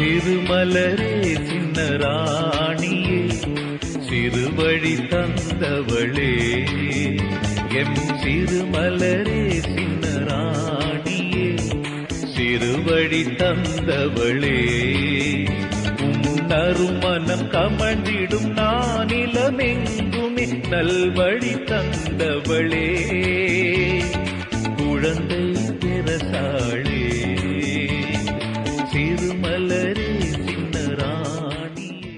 சிறுமலரே சின்ன ராணியே சிறுவழி தந்தவளே எம் சிறுமலரே சின்ன ராணியே சிறுவழி தந்தவளே நறுமணம் கமழ்ந்திடும் நானிலமெங்குமே நல்வழி தந்தவளே குழந்தை பெறசாளே சிறுமலரே சின்ன ராணியே.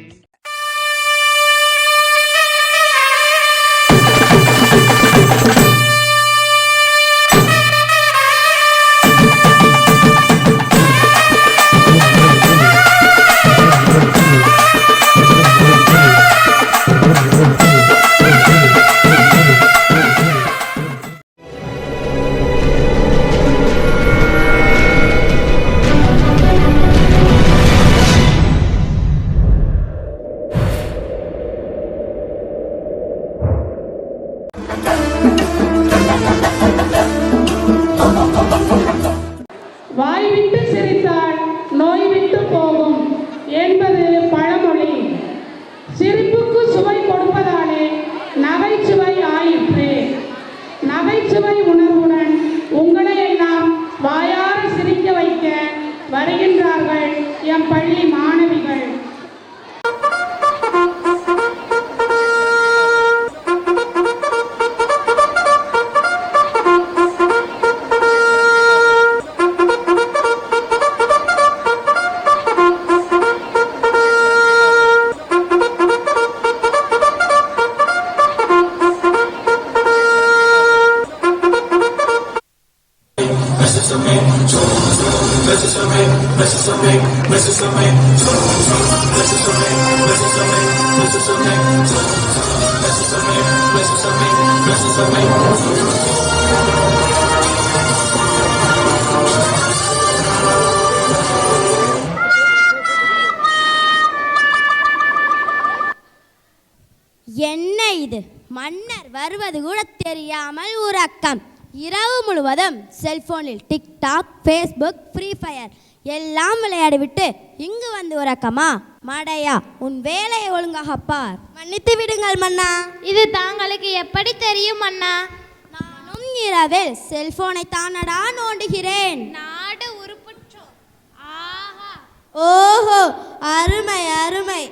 வாய் விட்டு சிரித்தால் நோய் விட்டு போகும் என்பது பழமொழி. சிரிப்புக்கு சுவை கொடுப்பதாலே நகைச்சுவை ஆயிற்று. நகைச்சுவை உணர்வுடன் உங்களை எல்லாம் வாயார சிரிக்க வைக்க வருகின்றார்கள் எம் பள்ளி மாணவிகள். என்ன இது? மன்னர் வருவது கூட தெரியாமல் உறக்கம். இரவு முழுவதும் செல்போனில் டிக்டாக், ஃபேஸ்புக், ஃப்ரீ ஃபயர் எல்லாம் விளையாடிவிட்டு இங்கு வந்து உறக்கமா? மடையா, உன் வேலையை ஒழுங்காக பார். மன்னித்து விடுங்கள் மன்னா. இது தாங்களுக்கு எப்படி தெரியும் மன்னா? நானும் இரவில் செல்போனை தானடா நோண்டுகிறேன். நாடு உருப்புற்றோம். ஆஹா, ஓஹோ, அருமை அருமை.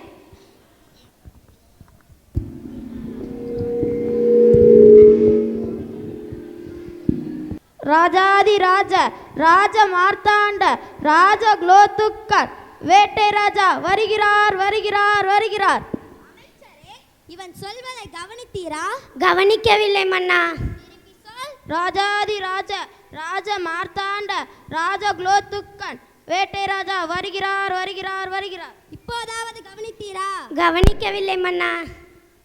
ராஜாதி ராஜ ராஜ மார்த்தாண்ட ராஜ குலோத்துக்கர் வேட்டை ராஜா வருகிறார் வருகிறார் வருகிறார். இவன் சொல்வதை கவனித்தீரா? கவனிக்கவில்லை மன்னா. ராஜாதி ராஜ ராஜ மார்த்தாண்ட ராஜ குலோத்துக்கன் வேட்டை ராஜா வருகிறார் வருகிறார் வருகிறார். இப்போதாவது கவனித்தீரா? கவனிக்கவில்லை மன்னா.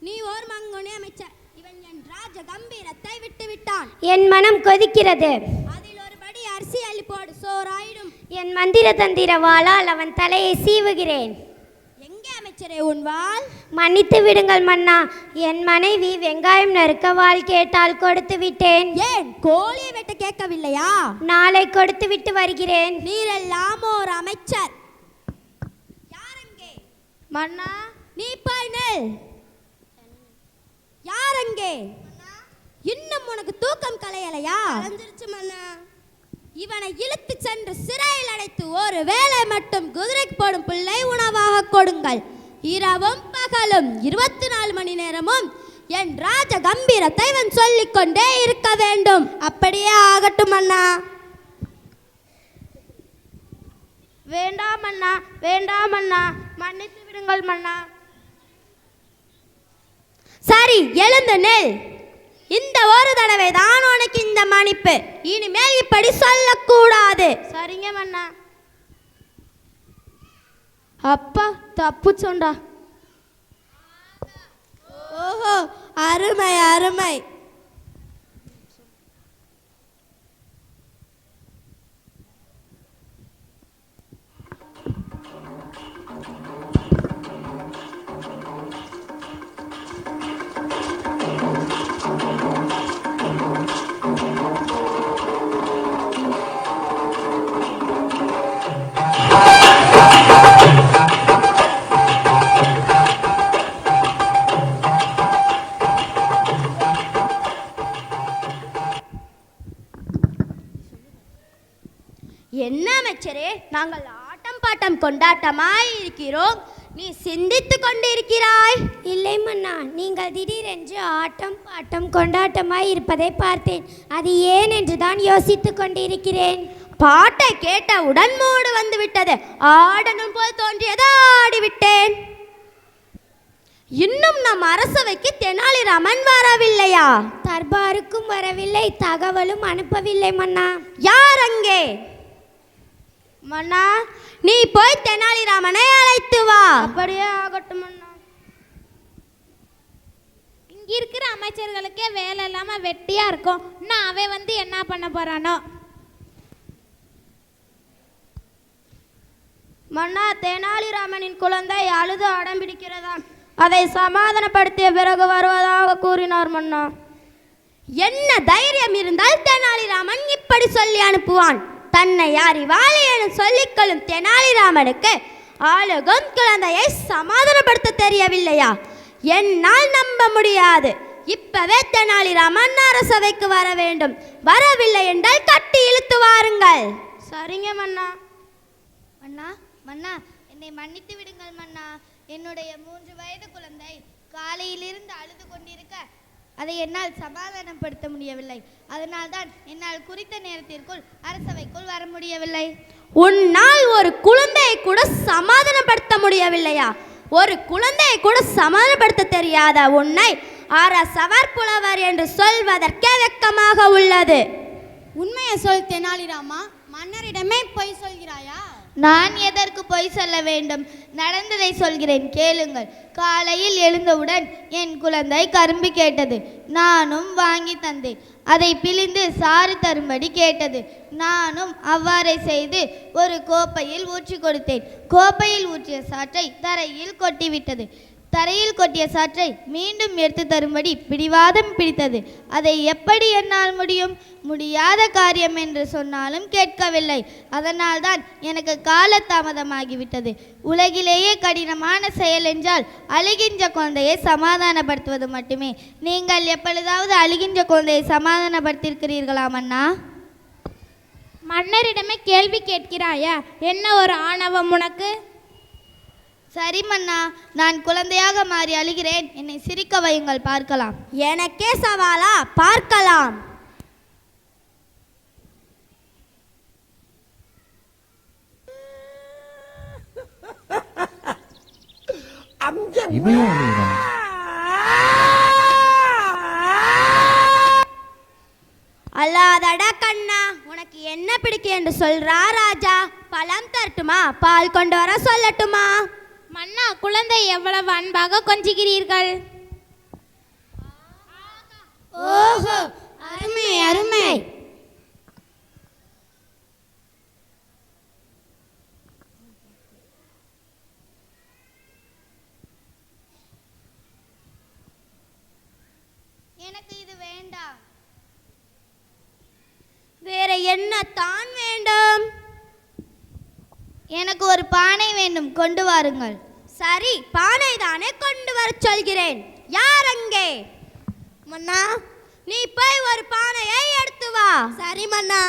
நீ ஓர் மங்குனி அமைச்சர். இவன் என் ராஜ கம்பீரத்தை விட்டு விட்டான். என் மனம் கொதிக்கிறது. அதில் ஒரு படி அரிசி அள்ளி போடு, சோறாயிடும். என் மந்திர தந்திர வாளால் அவன் தலையை சீவுகிறேன். எங்கே அமைச்சரே உன் வாள்? மன்னித்து விடுங்கள் மன்னா. என் மனைவி வெங்காயம் நறுக்க வாள் கேட்டால் கொடுத்து விட்டேன். ஏன் கோழியை வெட்ட கேட்கவில்லையா? நாளை கொடுத்து விட்டு வருகிறேன். நீரெல்லாம் ஓர் அமைச்சர். யாரெங்கே? மன்னா, நீ போய் நெல். யாரெங்கே? இன்னும் உனக்கு தூக்கம் கலையலையா? கலைஞ்சிருச்சு மன்னா. இவனை இழுத்து சென்று சிறையில் அடைத்து ஒரு வேளை மட்டும் குதிரைக்கு போடும் பிள்ளை உணவாக கொடுங்கள். இரவும் பகலும் 24 மணி நேரமும் என் ராஜ கம்பீரத்தை இவன் சொல்லிக் கொண்டே இருக்க வேண்டும். அப்படியே ஆகட்டும் அண்ணா. வேண்டாம் அண்ணா, வேண்டாம் அண்ணா, மன்னித்து விடுங்கள் மன்னா. சரி, எழுந்து நெல். இந்த ஒரு தடவை தான் உனக்கு இந்த மன்னிப்பு. இனிமேல் இப்படி சொல்லக்கூடாது. சரிங்க மன்னா. அப்பா தப்பு சொண்டா. ஓஹோ, அருமை அருமை. தாயே, நாங்கள் ஆட்டம் பாட்டம் கொண்டாட்டமாய் இருக்கிறோம். நீ சிந்தித்து கொண்டிருக்கிறாய். இல்லை மன்னா, நீங்கள் திடீரென்று ஆட்டம் பாட்டம் கொண்டாட்டமாய் இருப்பதை பார்த்தேன். அது ஏன் என்று தான் யோசித்துக் கொண்டிருக்கிறேன். பாட்டை கேட்டவுடன் மூடு வந்து விட்டது. ஆடணும் போல் தோன்றியது, ஆடிவிட்டேன். இன்னும் நம் அரசவைக்கு தெனாலிராமன் வரவில்லையா? தர்பாருக்கும் வரவில்லை, தகவலும் அனுப்பவில்லை மன்னா. யார் அங்கே? மன்னா, நீ போய் தெனாலிராமனை அழைத்து வா. அப்படியே ஆகட்டும் மன்னா. இங்க இருக்கிற அமைச்சர்களுக்கே வேலை இல்லாம வெட்டியா இருக்கும். இன்னும் அவன் வந்து என்ன பண்ண போறானோ? மன்னா, தெனாலிராமனின் குழந்தை அழுது அடம் பிடிக்கிறதாம். அதை சமாதானப்படுத்திய பிறகு வருவதாக கூறினார் மன்னா. என்ன தைரியம் இருந்தால் தெனாலிராமன் இப்படி சொல்லி அனுப்புவான்? தன்னை அறிவாளி என சொல்லிக்கொள்ளும் தெனாலிராமனுக்கு ஆளுகும் குழந்தையை சமாதானப்படுத்த தெரியவில்லையா? என்னால் நம்ப முடியாது. இப்பவே தெனாலிராமன் அரசவைக்கு வர வேண்டும். வரவில்லை என்றால் கட்டி இழுத்து வாருங்கள். சரிங்க மன்னா. மன்னா மன்னா, என்னை மன்னித்து விடுங்கள் மன்னா. என்னுடைய 3 வயது குழந்தை காலையிலிருந்து அழுது கொண்டிருக்க அதை என்னால் சமாதானப்படுத்த முடியவில்லை. அதனால்தான் என்னால் குறித்த நேரத்திற்குள் அரசவைக்குள் வர முடியவில்லை. உன்னால் ஒரு குழந்தையை கூட சமாதானப்படுத்த முடியவில்லையா? ஒரு குழந்தையை கூட சமாதானப்படுத்த தெரியாத உன்னை அரசவர் புலவர் என்று சொல்வதற்கே வெட்கமாக உள்ளது. உண்மையை சொல் தெனாலிராமா, மன்னரிடமே பொய் சொல்கிறாயா? நான் எதற்கு பொய் சொல்ல வேண்டும்? நடந்ததை சொல்கிறேன், கேளுங்கள். காலையில் எழுந்தவுடன் என் குழந்தை கரும்பு கேட்டது. நானும் வாங்கி தந்தேன். அதை பிழிந்து சாறு தரும்படி கேட்டது. நானும் அவ்வாறே செய்து ஒரு கோப்பையில் ஊற்றி கொடுத்தேன். கோப்பையில் ஊற்றிய சாற்றை தரையில் கொட்டிவிட்டது. தரையில் கொட்டிய சாற்றை மீண்டும் எடுத்து தரும்படி பிடிவாதம் பிடித்தது. அதை எப்படி என்னால் முடியும்? முடியாத காரியம் என்று சொன்னாலும் கேட்கவில்லை. அதனால்தான் எனக்கு காலதாமதமாகிவிட்டது. உலகிலேயே கடினமான செயல் என்றால் அழுகின்ற குழந்தையை சமாதானப்படுத்துவது மட்டுமே. நீங்கள் எப்பொழுதாவது அழுகின்ற குழந்தையை சமாதானப்படுத்தியிருக்கிறீர்களா மன்னா? மன்னரிடமே கேள்வி கேட்கிறாயா? என்ன ஒரு ஆணவம் உனக்கு? சரி மன்னா, நான் குழந்தையாக மாறி அழுகிறேன். என்னை சிரிக்க வையுங்கள், பார்க்கலாம். எனக்கே சவாலா? பார்க்கலாம். அல்லாதடா கண்ணா, உனக்கு என்ன பிடிக்கும் என்று சொல்றா ராஜா? பழம் தரட்டுமா? பால் கொண்டு வர சொல்லட்டுமா? மன்னா, குழந்தை எவ்வளவு அன்பாக கொஞ்சுகிறீர்கள். ஓஹோ, அருமை அருமை. எனக்கு இது வேண்டாம். வேற என்ன தான் வேண்டும்? எனக்கு ஒரு பானை வேண்டும், கொண்டு வாருங்கள். சரி, பானை தானே கொண்டு வர சொல்கிறேன். யார் அங்கே? மன்னா, நீ போய் ஒரு பானையை எடுத்து வா. சரி மன்னா.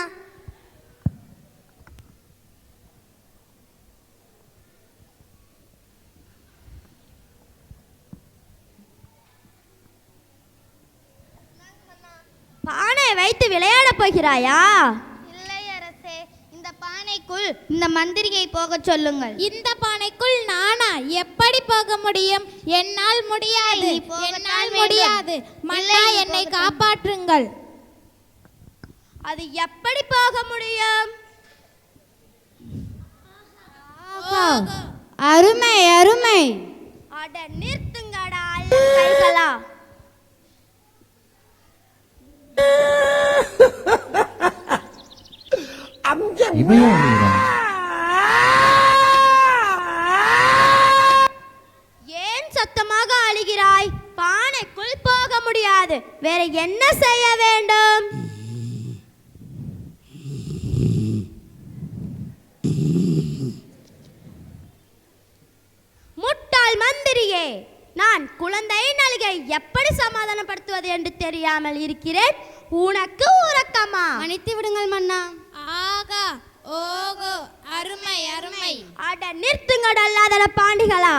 பானை வைத்து விளையாடப் போகிறாயா? இல்லை அரசே, இந்த பானைக்குள் இந்த மந்திரியை போகச் சொல்லுங்கள். இந்த பானைக்குள் நானா எப்படி போக முடியும்? என்னால் முடியாது, நீ போகத்தான் என்னால் வேண்டும். முடியாது. மன்னா, இல்லை, நீ என்னை போகத்தான். காப்பாற்றுங்கள். அது எப்படி போக முடியும்? அருமை அருமை. அட நிறுத்துங்கடா கைகளா. ஏன் சத்தமாக அழுகிறாய்? பானைக்குள் போக முடியாது. வேற என்ன செய்ய வேண்டும்? முட்டாள் மந்திரியே, நான் குழந்தையின் அழுகை எப்படி சமாதானப்படுத்துவது என்று தெரியாமல் இருக்கிறேன். உனக்கு உறக்கமா? மன்னித்து விடுங்கள் மன்னா. ஆகா, ஓகோ அருமை அருமை. அட நிறுத்துங்கடா அல்லாதட பாண்டிகளா.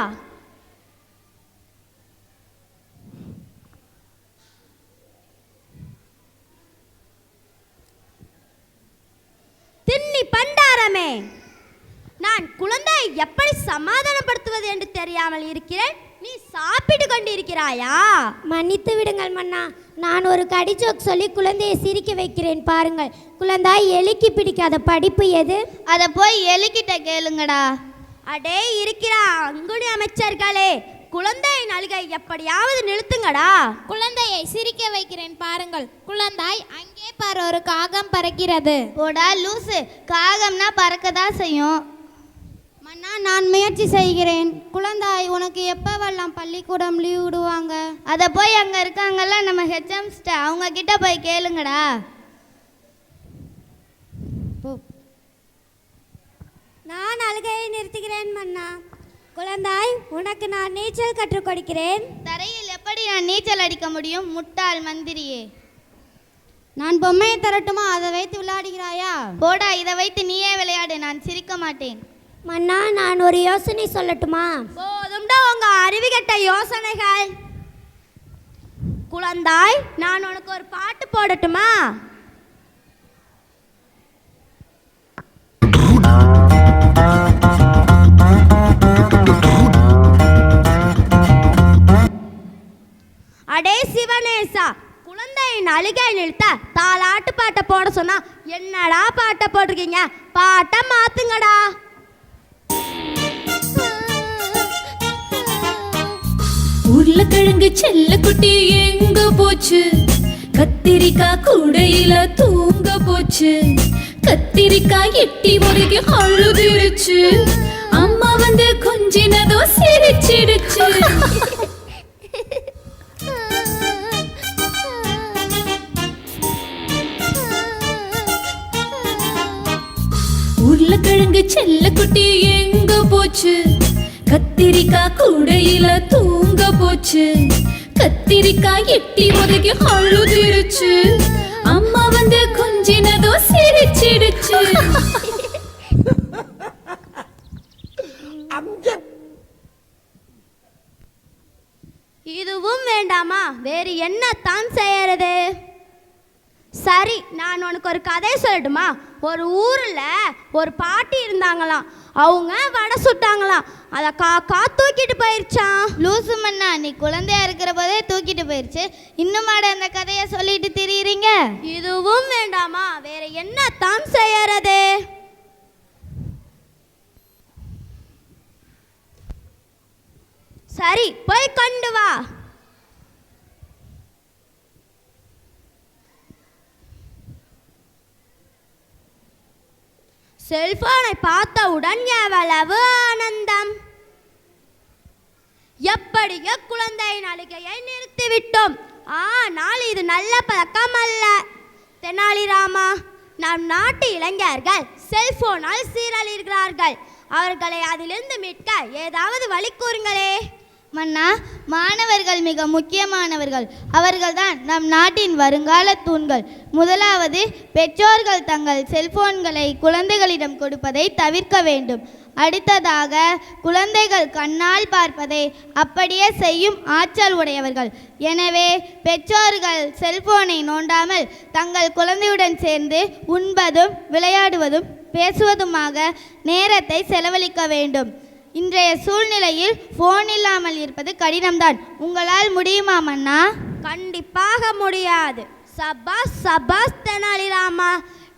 தின்னி பண்டாரமே, நான் குழந்தையை எப்படி சமாதானப்படுத்துவது என்று தெரியாமல் இருக்கிறேன். நீ சாப்பிட்டு கொண்டிருக்கிறாயா? மன்னித்து விடுங்கள் மன்னா, நான் ஒரு கடிஜோக் சொல்லி குழந்தையை சிரிக்க வைக்கிறேன் பாருங்கள். குழந்தாய் எலிக்கு பிடிக்காத படிப்பு எது? அதை போய் எலிக்கிட்ட கேளுங்கடா. அடே இருக்கிறா அங்குடி அமைச்சர்களே, குழந்தையின் அழுகை எப்படியாவது நிறுத்துங்கடா. குழந்தையை சிரிக்க வைக்கிறேன் பாருங்கள். குழந்தாய் அங்கே பார், ஒரு காகம் பறக்கிறது. போடா லூசு, காகம்னா பறக்கதான் செய்யும். மன்னா, நான் முயற்சி செய்கிறேன். குழந்தாய், உனக்கு எப்போவெல்லாம் பள்ளிக்கூடம் லீவ் விடுவாங்க? அதை போய் அங்கே இருக்காங்கல்ல நம்ம ஹெச்எம்ஸ்ட, அவங்க கிட்ட போய் கேளுங்கடா. நான் அழுகையை நிறுத்துகிறேன் மன்னா. குழந்தாய், உனக்கு நான் நீச்சல் கற்றுக் கொடுக்கிறேன். தரையில் எப்படி நான் நீச்சல் அடிக்க முடியும், முட்டாள் மந்திரியே? நான் பொம்மையை தரட்டுமா? அதை வைத்து விளையாடுகிறாயா? போடா, இதை வைத்து நீயே விளையாடு, நான் சிரிக்க மாட்டேன். மன்னா, நான் ஒரு யோசனை சொல்லட்டுமா? போதும்டா உங்க அறிவுகெட்ட யோசனைகள். குழந்தாய், நான் உனக்கு ஒரு பாட்டு போடட்டுமா? அடே சிவனேசா, குழந்தையின் அழுகை நிறுத்த தாலாட்டு பாட்டை போட சொன்னா என்னடா பாட்டை போட்டிருக்கீங்க? பாட்டை மாத்துங்கடா. உருளைக்கிழங்கு செல்ல குட்டி எங்க போச்சு? கத்திரிக்காய் கூடையில தூங்க போச்சு. கத்திரிக்காய் எட்டி முறைக்கு அழுதுருச்சு. அம்மா வந்து கொஞ்சினதோ சிரிச்சிடுச்சு. உருளைக்கிழங்கு செல்ல குட்டி எங்க போச்சு? கத்திரிக்காய் கூடையில தூங்க போச்சு. கத்திரிக்காய் எட்டி முறைக்கு அழுதுருச்சு. அம்மா வந்து கொஞ்சினதோ சிரிச்சிடுச்சு. இதுவும் வேண்டாமா? வேறு என்ன தான் செய்யறது? சரி, நான் உனக்கு ஒரு கதை சொல்லட்டுமா? ஒரு ஊரில் ஒரு பாட்டி இருந்தாங்களாம். அவங்க வடை சுட்டாங்களாம். அதை காக்கா தூக்கிட்டு போயிருச்சான். லூசு மன்னா, நீ குழந்தையா இருக்கிற போதே தூக்கிட்டு போயிருச்சு. இன்னுமாட அந்த கதையை சொல்லிட்டு திரியுறீங்க? இதுவும் வேண்டாமா? வேற என்ன தான் செய்யறது? சரி, போய் கொண்டு வா. செல்போனை பார்த்தவுடன் எவ்வளவு ஆனந்தம்! எப்படியோ குழந்தையின் அழுகையை நிறுத்திவிட்டோம். ஆனால் இது நல்ல பழக்கம் அல்ல. தெனாலிராமா, நம் நாட்டு இளைஞர்கள் செல்போனால் சீரழிகிறார்கள். அவர்களை அதிலிருந்து மீட்க ஏதாவது வழி கூறுங்களே. மன்னா, மாணவர்கள் மிக முக்கியமானவர்கள். அவர்கள்தான் நம் நாட்டின் வருங்கால தூண்கள். முதலாவது, பெற்றோர்கள் தங்கள் செல்போன்களை குழந்தைகளிடம் கொடுப்பதை தவிர்க்க வேண்டும். அடுத்ததாக, குழந்தைகள் கண்ணால் பார்ப்பதை அப்படியே செய்யும் ஆற்றல் உடையவர்கள். எனவே பெற்றோர்கள் செல்போனை நோண்டாமல் தங்கள் குழந்தையுடன் சேர்ந்து உண்பதும் விளையாடுவதும் பேசுவதுமாக நேரத்தை செலவழிக்க வேண்டும். இன்றைய சூழ்நிலையில் போன் இல்லாமல் இருப்பது கடினம்தான். உங்களால் முடியுமா மன்னா? கண்டிப்பாக முடியாது. சபாஸ் சபாஸ் தெனாலிராமா,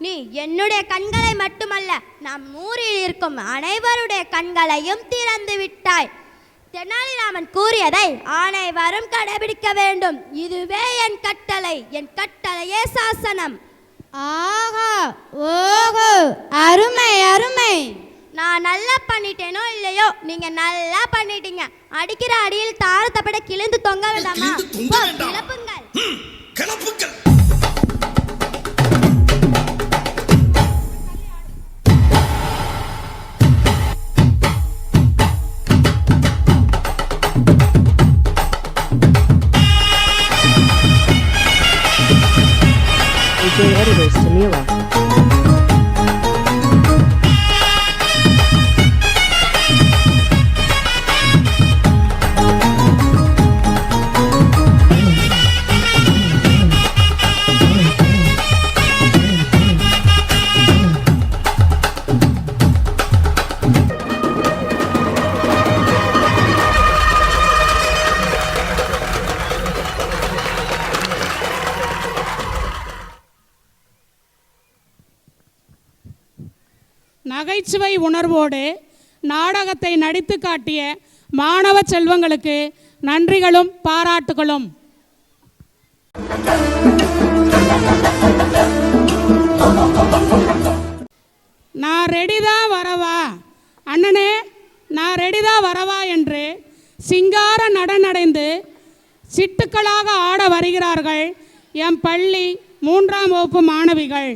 நீ என்னுடைய கண்களை மட்டுமல்ல, நம் ஊரில் இருக்கும் அனைவருடைய கண்களையும் திறந்து விட்டாய். தெனாலிராமன் கூறியதை அனைவரும் கடைபிடிக்க வேண்டும். இதுவே என் கட்டளை. என் கட்டளையே சாசனம். ஆஹா, ஓஹோ, அருமை அருமை. நான் நல்லா பண்ணிட்டேனோ இல்லையோ, நீங்க நல்லா பண்ணிட்டீங்க. அடிக்கிற அடியில் தாரத்தப்பட கிழிந்து தொங்க வேண்டாமா? கிளப்புங்கள். கிளப்புங்கள். DJ editors Tamila. நகைச்சுவை உணர்வோடு நாடகத்தை நடித்து காட்டிய மாணவ செல்வங்களுக்கு நன்றிகளும் பாராட்டுகளும். நான் ரெடிதான் வரவா அண்ணனே, நான் ரெடிதான் வரவா என்று சிங்கார நடனடைந்து சிட்டுக்களாக ஆட வருகிறார்கள் என் பள்ளி 3ஆம் வகுப்பு மாணவிகள்.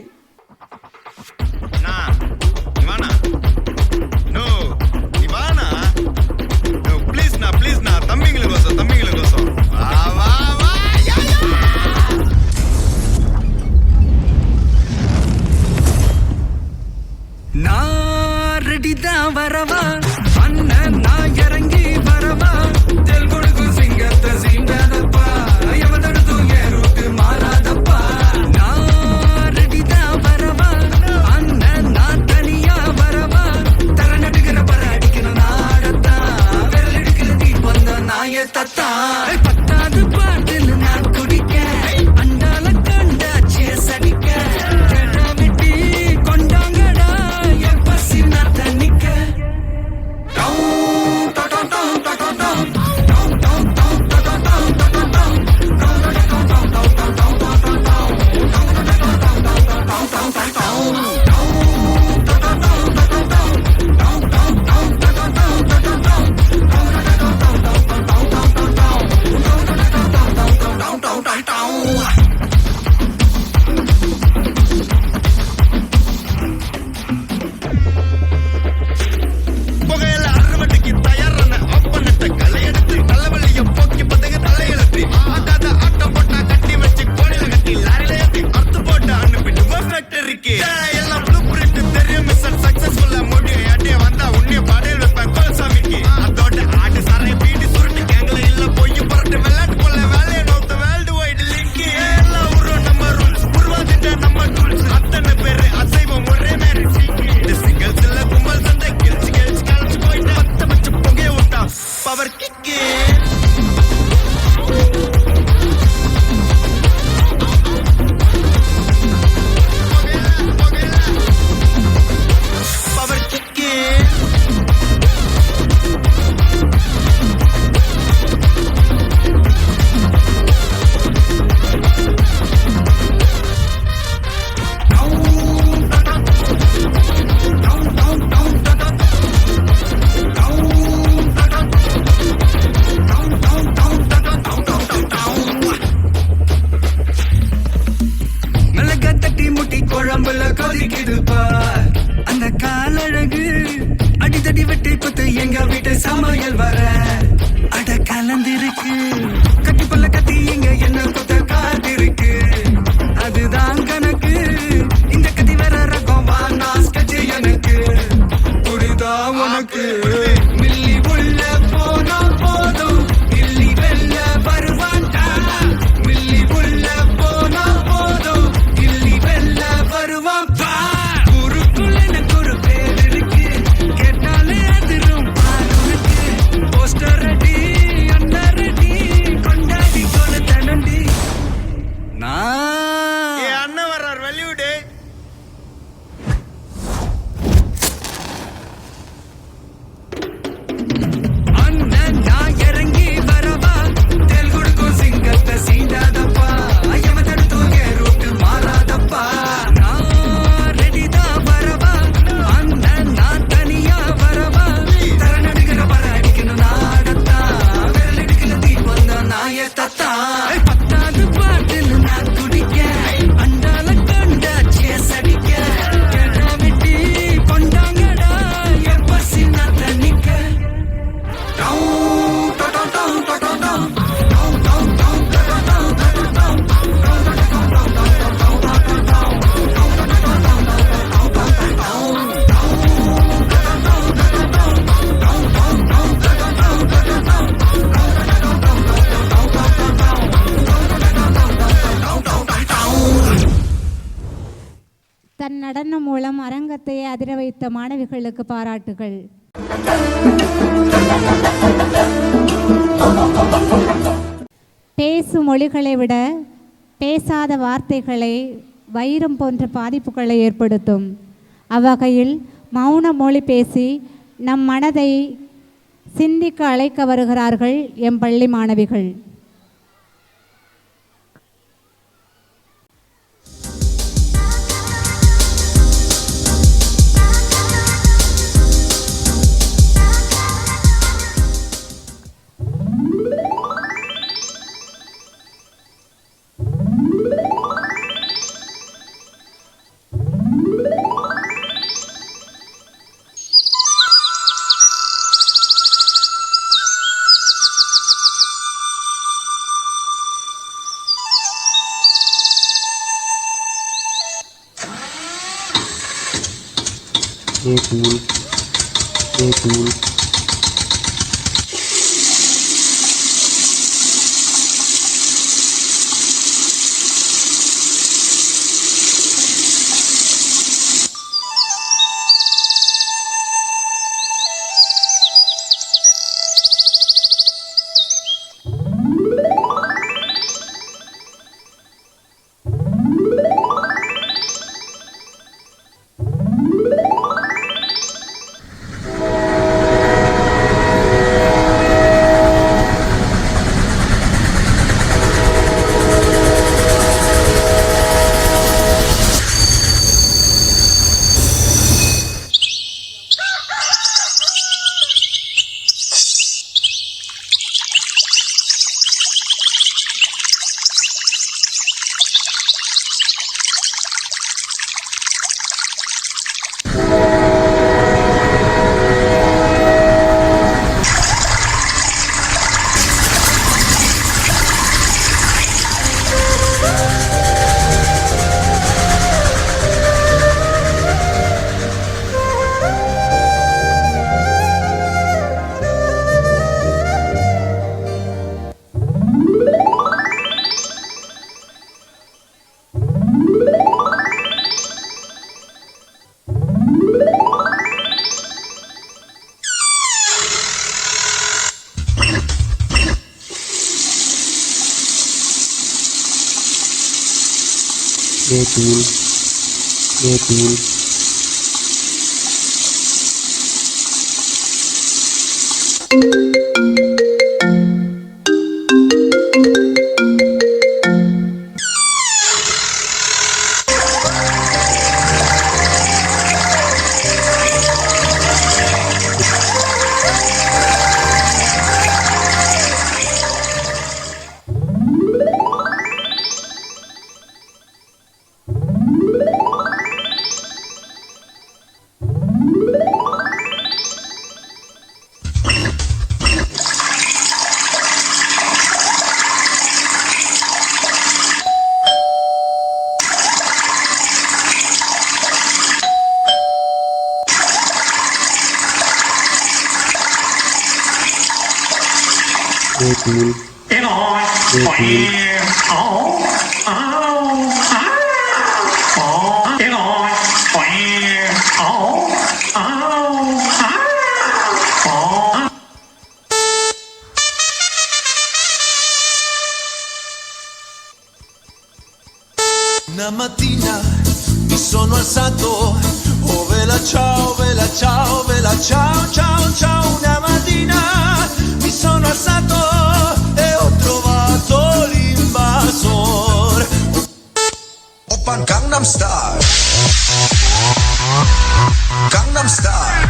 வரவா அண்ணன் நான் இறங்கி வரவா தெல் கொடுக்கும் சிங்கத்தை சீண்டாதப்பா எவதடுத்து ஏறுக்கு மாறாதப்பா நான் ரெடிதான் வரவா அண்ணன் நான் தனியா வரவா தர நடுக்கிற பர அடிக்கிற நாடத்தா விரல் எடுக்கிற தீ வந்த நாய தத்தா 10வது பாட்டில் நான் குடிக்க அண்டால கண்டாச்சே சடிக்க வெட்டி கொண்டாங்கடா என் பசி நான் தண்ணிக்க. குழம்புல கொதிக்குது பார் அந்த காலழகு அடிதடி வெட்டி குத்து எங்க வீட்டு சமையல் வர அட கலந்திருக்கு கட்டி புள்ள கத்தி இங்க என்ன குத்த காத்திருக்கு அதுதான் கணக்கு இந்த கத்தி வேற ரகம் வானாஸ் கட்சி எனக்கு புரிதா உனக்கு மில்லி உள்ள போனா போதும் மில்லி வெல்ல வருவான்டா மில்லி உள்ள போனா போதும் மில்லி வெல்ல வருவான் ஊருக்குள்ள எனக்கு ஒரு பேர் இருக்கு கேட்டாலே அதிரும் பாருனுக்கு போஸ்டர் ரெடி அண்ணா ரெடி கொண்டாடி கொல தனண்டி நான் அண்ணன் வர்றார் வெளியூடு அண்ணன் நான் இறங்கி வரவா தெல் கொடுக்கும் சிங்கத்தை சீண்டாதப்பா ஐயவ தடுத்து ஏறுட்டு மாறாதப்பா நான் ரெடிதான் வரவா அண்ணன் நான் தனியா வரவா தர நடுக்கிற பர அடிக்கணும் நாடத்தா விரல் எடுக்கிற தீ வந்த நாய தத்தா 10வது பாட்டில் நான் குடிக்க அண்டால கண்டாச்சே சடிக்க வெட்டி கொண்டாங்கடா என் பசி நான் தண்ணிக்க. தன் நடனம் மூலம் அரங்கத்தை அதிர வைத்த மாணவிகளுக்கு பாராட்டுகள். பேசும் மொழிகளை விட பேசாத வார்த்தைகளை வைரம் போன்ற பாதிப்புகளை ஏற்படுத்தும். அவ்வகையில் மௌன மொழி பேசி நம் மனதை சிந்திக்க அழைக்க வருகிறார்கள் எம் பள்ளி மாணவிகள். Una mattina mi sono alzato, oh vela ciao, vela ciao, vela ciao, ciao, ciao. Una mattina mi sono alzato e ho trovato l'invasor. Oppan Gangnam Style, Gangnam Style.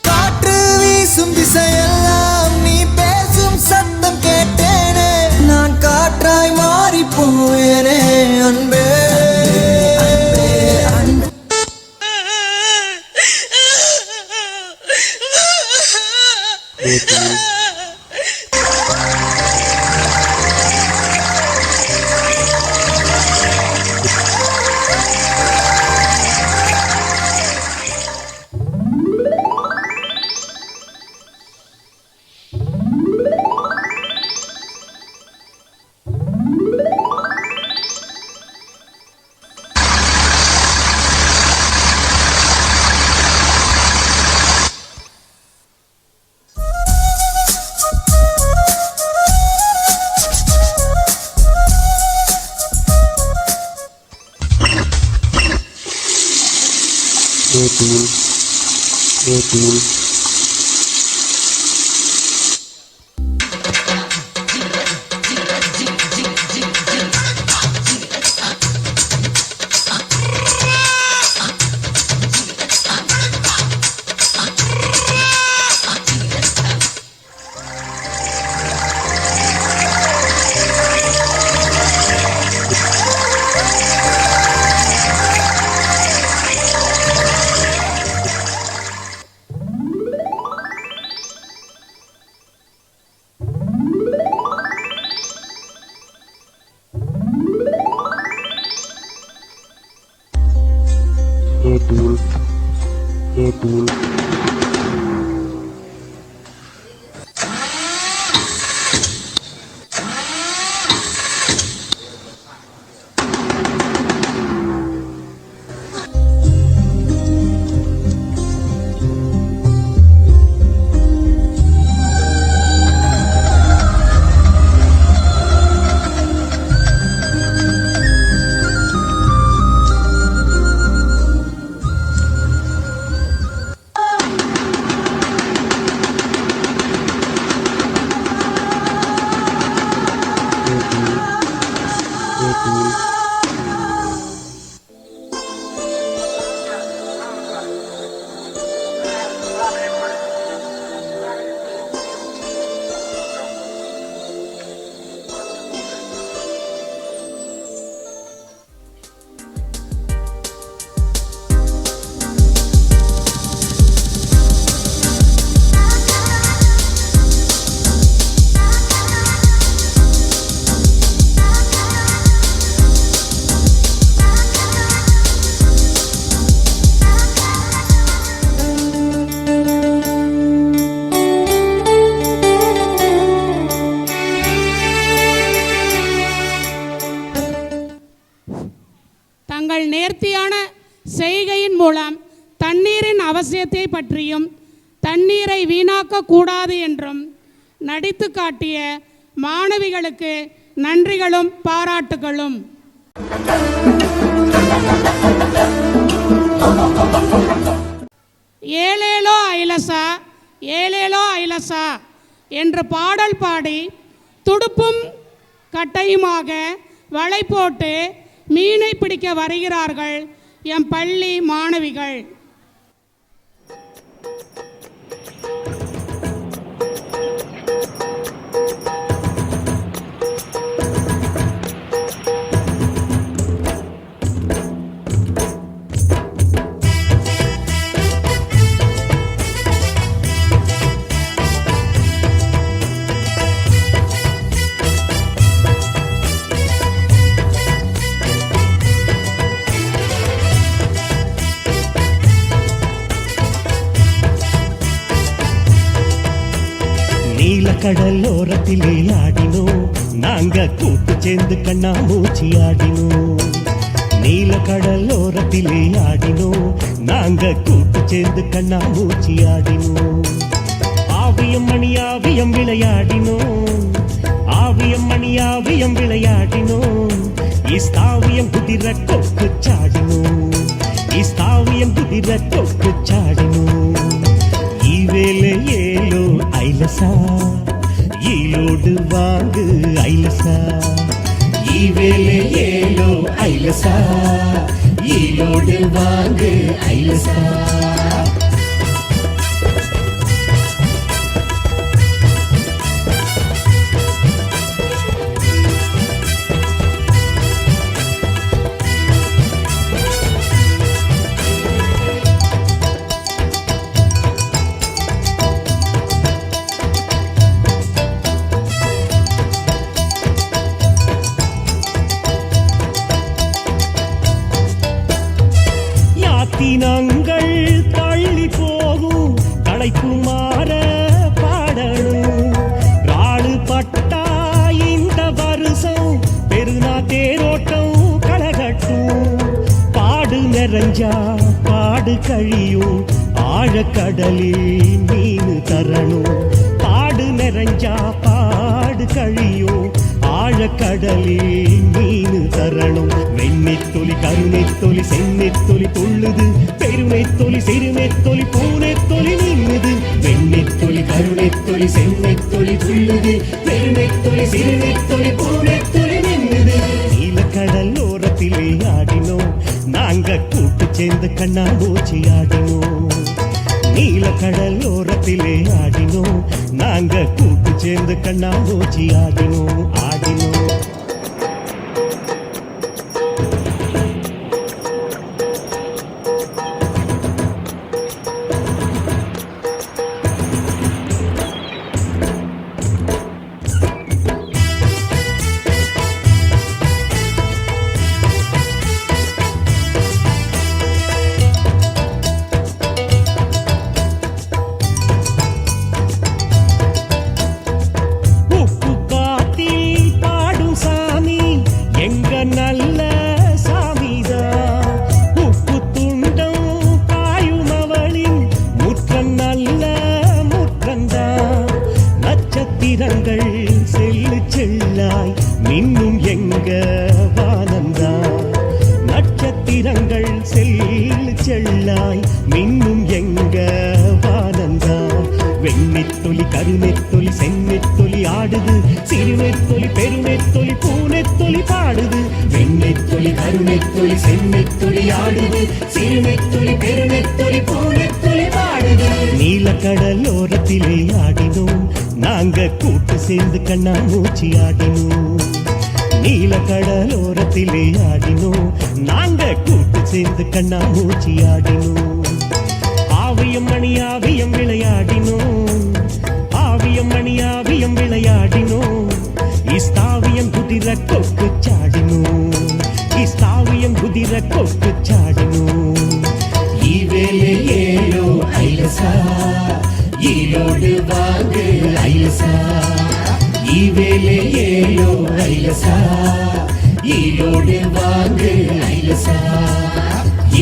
காற்று வீசும் திசையெல்லாம் நீ பேசும் சத்தம் கேட்டேனே, நான் காற்றாய் மாறி போவேனே அன்பே. தங்கள் நேர்த்தியான செய்கையின் மூலம் தண்ணீரின் அவசியத்தை பற்றியும் தண்ணீரை வீணாக்க கூடாது என்றும் நடித்து காட்டிய மாணவிகளுக்கு நன்றிகளும் பாராட்டுகளும். ஏலேலோ ஐலசா ஏலேலோ ஐலசா என்ற பாடல் பாடி துடுப்பும் கட்டையுமாக வலை போட்டு மீனை பிடிக்க வருகிறார்கள் எம் பள்ளி மாணவிகள். கடலோரத்திலே ஆடினோம், நாங்க கூட்டு சேர்ந்து கண்ணாமூச்சி ஆடினோம். நீல கடலோரத்திலே ஆடினோம், நாங்க கூட்டு சேர்ந்து கண்ணாமூச்சி ஆடினோம். ஆவியம் மணியாவியம் விளையாடினோம், ஆவியம் மணியாவியம் விளையாடினோம். இஸ்தாவியம் குதிர கொக்கு சாடினோம், இஸ்தாவியம் குதிர கொக்கு சாடினோம். ஈவேலே ஏலோ ஐலசா, ஈலோடு வாங்கு ஐலசா. ஈவேலே ஏலோ ஐலசா, ஈலோடு வாங்கு ஐலசா. தினங்கள் தள்ளி போகும் களைப்பு மாற பாடணும். ராடு பட்டா இந்த வருஷம் பெருநா தேரோட்டம் களைகட்டும். பாடு நிறைஞ்சா பாடு கழியும், ஆழக்கடலில் மீன் தரணும். பாடு நிறைஞ்சா பாடு கழியும், ஆழக்கடலில் மீன் தரணும். வெண்ணெத்தொலி கருணெத்தொலி செண்ணெத்தொலி துள்ளுது, பெருநெத்தொலி சிறுநெத்தொலி பூனெத்தொலி கருநெத்தொலி செந்நெத்தொலி துள்ளுது பெருநெத்தொலி சிறுநெத்தொலி பூநெத்தொலி மின்னுது நீலக்கடல் ஓரத்திலே ஆடினோம் நாங்க கூட்டு சேர்ந்து கண்ணாம்பூச்சி ஆடினோம் நீலக்கடல் ஓரத்திலே ஆடினோம் நாங்க கூட்டு சேர்ந்து கண்ணாம்பூச்சி ஆடினோம் செல்லு செல்லாய் மின்னும் எங்க வானந்தா நட்சத்திரங்கள் செல்லு செல்லாய் மின்னும் எங்க வானந்தா வெண்ணெத்தொலி கருநெத்தொலி செந்நெத்தொலி ஆடுது சிறுநெத்தொலி பெருநெத்தொலி பூநெத்தொலி பாடுது வெண்ணெத்தொலி கருநெத்தொலி செந்நெத்தொலி ஆடுது சிறுநெத்தொலி பெருநெத்தொலி பூநெத்தொலி பாடுது நீலக்கடல் ஓரத்திலே ஆடினோம் நாங்க கூட்டு சேர்ந்து கண்ணாமூச்சி ஆடினோம் நீலக்கடல் ஓரத்திலே ஆடினோம் நாங்க கூட்டு சேர்ந்து கண்ணாமூச்சி ஆடினோம் ஆவியம் மணியாவியம் விளையாடினோம் ஆவியம் மணியாவியம் விளையாடினோம் இஸ்தாவியம் குதிர கொக்கு சாடினோம் இஸ்தாவியம் குதிர கொக்கு சாடினோம் ஈவேலே ஏலோ ஐலசா ஈரோடு வாங்கு ஐலசா ஈவேலே ஏலோ ஐலசா ஈரோடு வாங்கு ஐலசா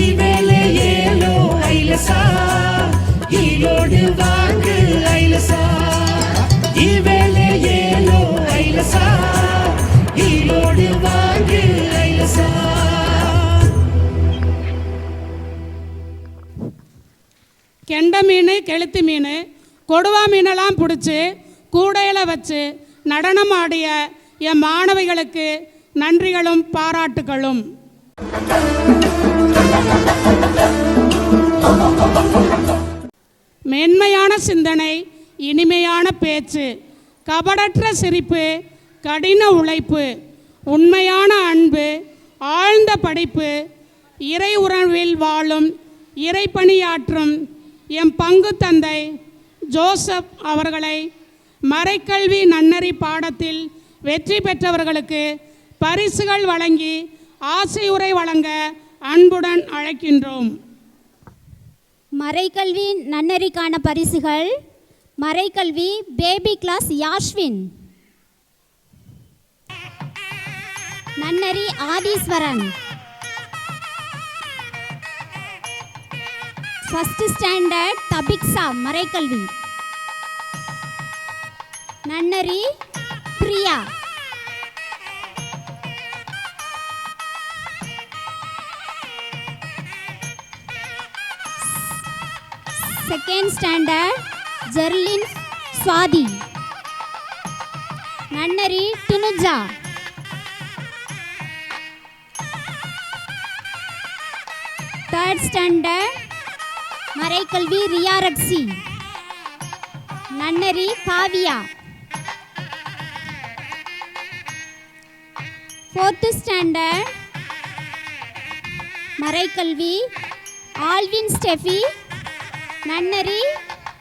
ஈவேலே ஏலோ ஐலசா ஈரோடு வாங்கு ஐலசா ஈவேலே ஏலோ ஐலசா ஈரோடு வாங்கு ஐலசா கெண்டை மீன் கெளுத்து மீன் கொடுவா மீனெல்லாம் பிடிச்சி கூடையில் வச்சு நடனம் ஆடிய என் மாணவிகளுக்கு நன்றிகளும் பாராட்டுகளும். மென்மையான சிந்தனை, இனிமையான பேச்சு, கபடற்ற சிரிப்பு, கடின உழைப்பு, உண்மையான அன்பு, ஆழ்ந்த படிப்பு, இறை உறவில் வாழும் இறைப்பணியாற்றும் எம் பங்கு தந்தை ஜோசப் அவர்களை மறைக்கல்வி நன்னறி பாடத்தில் வெற்றி பெற்றவர்களுக்கு பரிசுகள் வழங்கி ஆசையுரை வழங்க அன்புடன் அழைக்கின்றோம். மறைக்கல்வி நன்னறிக்கான பரிசுகள்: மறைக்கல்வி பேபி கிளாஸ் யாஷ்வின், நன்னறி ஆதீஸ்வரன், ஃபர்ஸ்ட் ஸ்டாண்டர்ட் தபிக்ஸா மறைக்கல்வி, நன்னறி பிரியா, செகண்ட் ஸ்டாண்டர்ட் ஜெர்லின் சுவாதி, நன்னறி துனுஜா, தேர்ட் ஸ்டாண்டர்ட் மறைக்கல்வி ரியாரட்சி, நன்னறி காவியா, ஃபோர்த் ஸ்டாண்டர்ட் மறைக்கல்வி ஆல்வின் ஸ்டெஃபி, நன்னறி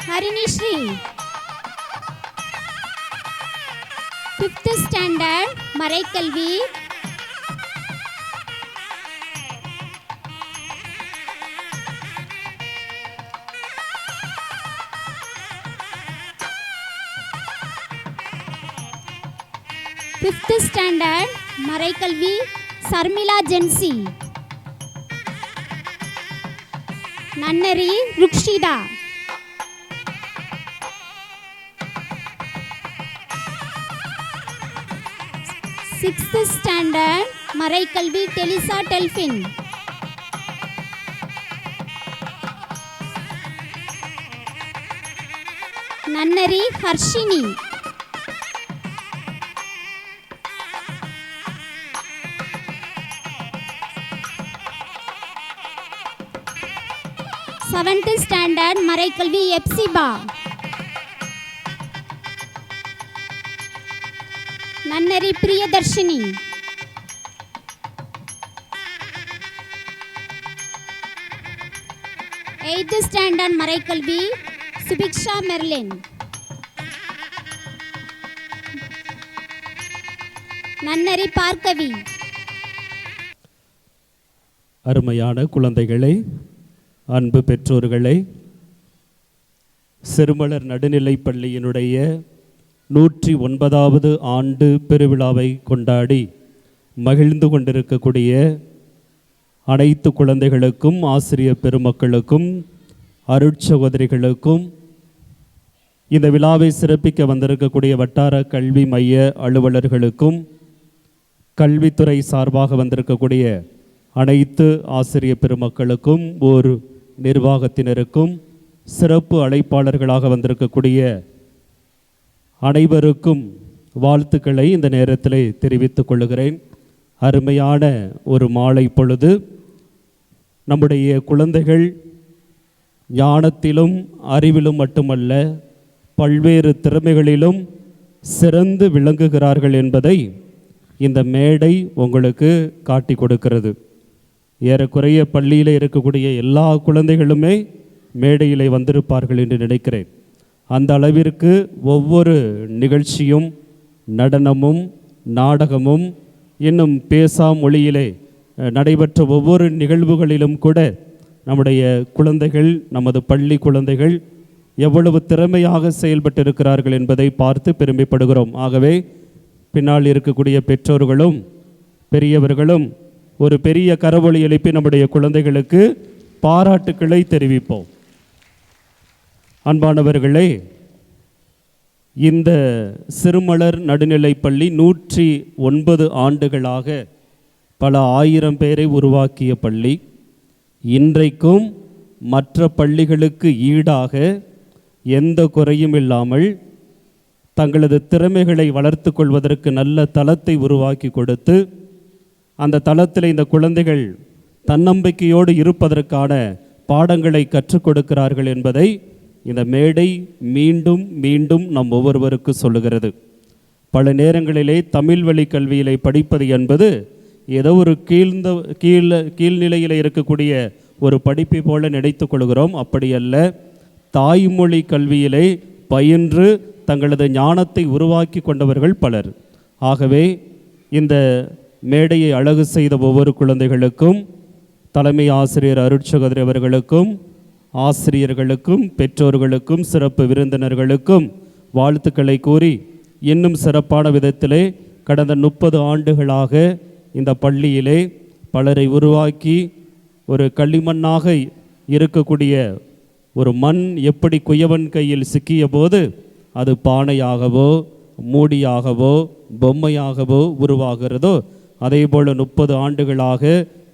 ஹரிணிஸ்ரீ, ஃபிஃப்த் ஸ்டாண்டர்ட் மறைக்கல்வி மறைக்கல்வி சர்மிளா ஜென்சி, நன்னறி ருக்ஷிதா, சிக்ஸ்த் ஸ்டாண்டர்ட் மறைக்கல்வி டெலிசா டெல்ஃபின், நன்னரி ஹர்ஷினி. செவன்த் ஸ்டாண்டர்ட் மறைக்கல்வி எப்சிபா. நன்னரி பிரியதர்ஷினி. எய்த் ஸ்டாண்டர்ட் மறைக்கல்வி சுபிக்ஷா மெர்லின். நன்னரி பார்க்கவி. அருமையான குழந்தைகளை, அன்பு பெற்றோர்களை, சிறுமலர் நடுநிலைப் பள்ளியினுடைய 109வது ஆண்டு பெருவிழாவை கொண்டாடி மகிழ்ந்து கொண்டிருக்கக்கூடிய அனைத்து குழந்தைகளுக்கும், ஆசிரியர் பெருமக்களுக்கும், அருட்சகோதரிகளுக்கும், இந்த விழாவை சிறப்பிக்க வந்திருக்கக்கூடிய வட்டார கல்வி மைய அலுவலர்களுக்கும், கல்வித்துறை சார்பாக வந்திருக்கக்கூடிய அனைத்து ஆசிரியர் பெருமக்களுக்கும், ஒரு நிர்வாகத்தினருக்கும், சிறப்பு அழைப்பாளர்களாக வந்திருக்கக்கூடிய அனைவருக்கும் வாழ்த்துக்களை இந்த நேரத்தில் தெரிவித்துக் கொள்கிறேன். அருமையான ஒரு மாலை பொழுது. நம்முடைய குழந்தைகள் ஞானத்திலும் அறிவிலும் மட்டுமல்ல, பல்வேறு திறமைகளிலும் சிறந்து விளங்குகிறார்கள் என்பதை இந்த மேடை உங்களுக்கு காட்டி கொடுக்கிறது. ஏறக்குறைய பள்ளியில் இருக்கக்கூடிய எல்லா குழந்தைகளுமே மேடையிலே வந்திருப்பார்கள் என்று நினைக்கிறேன். அந்த அளவிற்கு ஒவ்வொரு நிகழ்ச்சியும், நடனமும், நாடகமும், இன்னும் பேசா மொழியிலே நடைபெற்ற ஒவ்வொரு நிகழ்வுகளிலும் கூட நம்முடைய குழந்தைகள், நமது பள்ளி குழந்தைகள் எவ்வளவு திறமையாக செயல்பட்டிருக்கிறார்கள் என்பதை பார்த்து பெருமைப்படுகிறோம். ஆகவே பின்னால் இருக்கக்கூடிய பெற்றோர்களும் பெரியவர்களும் ஒரு பெரிய கரவொலி எழுப்பி நம்முடைய குழந்தைகளுக்கு பாராட்டுக்களை தெரிவிப்போம். அன்பானவர்களே, இந்த சிறுமலர் நடுநிலைப்பள்ளி 109 ஆண்டுகளாக பல ஆயிரம் பேரை உருவாக்கிய பள்ளி. இன்றைக்கும் மற்ற பள்ளிகளுக்கு ஈடாக எந்த குறையும் இல்லாமல் தங்களது திறமைகளை வளர்த்து கொள்வதற்கு நல்ல தளத்தை உருவாக்கி கொடுத்து, அந்த தளத்தில் இந்த குழந்தைகள் தன்னம்பிக்கையோடு இருப்பதற்கான பாடங்களை கற்றுக் கொடுக்கிறார்கள் என்பதை இந்த மேடை மீண்டும் மீண்டும் நம் ஒவ்வொருவருக்கு சொல்லுகிறது. பல நேரங்களிலே தமிழ் வழி கல்வியிலே படிப்பது என்பது ஏதோ ஒரு கீழ்நிலையில் இருக்கக்கூடிய ஒரு படிப்பை போல நினைத்து கொள்கிறோம். அப்படியல்ல. தாய்மொழி கல்வியிலே பயின்று தங்களது ஞானத்தை உருவாக்கி கொண்டவர்கள் பலர். ஆகவே இந்த மேடையை அழகு செய்த ஒவ்வொரு குழந்தைகளுக்கும், தலைமை ஆசிரியர் அருட்சகோதரி அவர்களுக்கும், ஆசிரியர்களுக்கும், பெற்றோர்களுக்கும், சிறப்பு விருந்தினர்களுக்கும் வாழ்த்துக்களை கூறி, இன்னும் சிறப்பான விதத்திலே கடந்த 30 ஆண்டுகளாக இந்த பள்ளியிலே பலரை உருவாக்கி ஒரு களிமண்ணாக இருக்கக்கூடிய ஒரு மண் எப்படி குயவன் கையில் சிக்கிய போது அது பானையாகவோ மூடியாகவோ பொம்மையாகவோ உருவாகிறதோ, அதே போல் 30 ஆண்டுகளாக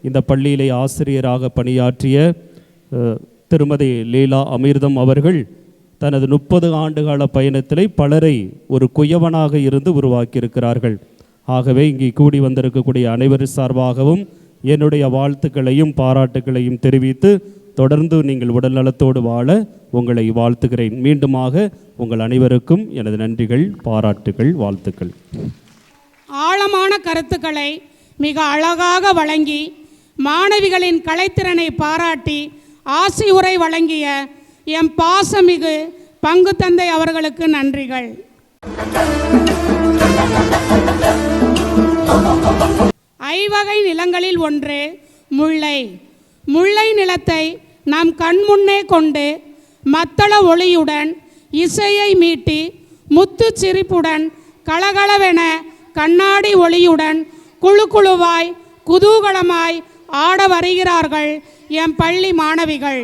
இந்த பள்ளியிலே ஆசிரியராக பணியாற்றிய திருமதி லீலா அமிர்தம் அவர்கள் தனது 30 ஆண்டுகால பயணத்திலே பலரை ஒரு குயவனாக இருந்து உருவாக்கியிருக்கிறார்கள். ஆகவே இங்கே கூடி வந்திருக்கக்கூடிய அனைவரும் சார்பாகவும் என்னுடைய வாழ்த்துக்களையும் பாராட்டுகளையும் தெரிவித்து, தொடர்ந்து நீங்கள் உடல் நலத்தோடு வாழ உங்களை வாழ்த்துகிறேன். மீண்டுமாக உங்கள் அனைவருக்கும் எனது நன்றிகள், பாராட்டுகள், வாழ்த்துக்கள். ஆழமான கருத்துக்களை மிக அழகாக வழங்கி மாணவிகளின் கலைத்திறனை பாராட்டி ஆசி உரை வழங்கிய எம் பாசமிகு பங்கு தந்தை அவர்களுக்கு நன்றிகள். ஐவகை நிலங்களில் ஒன்று முல்லை. முல்லை நிலத்தை நம் கண்முன்னே கொண்டு மத்தள ஒளியுடன் இசையை மீட்டி முத்து சிரிப்புடன் கலகலவென கண்ணாடி ஒளியுடன் குழு குழுவாய் குதூகலமாய் ஆட வருகிறார்கள் எம் பள்ளி மாணவிகள்.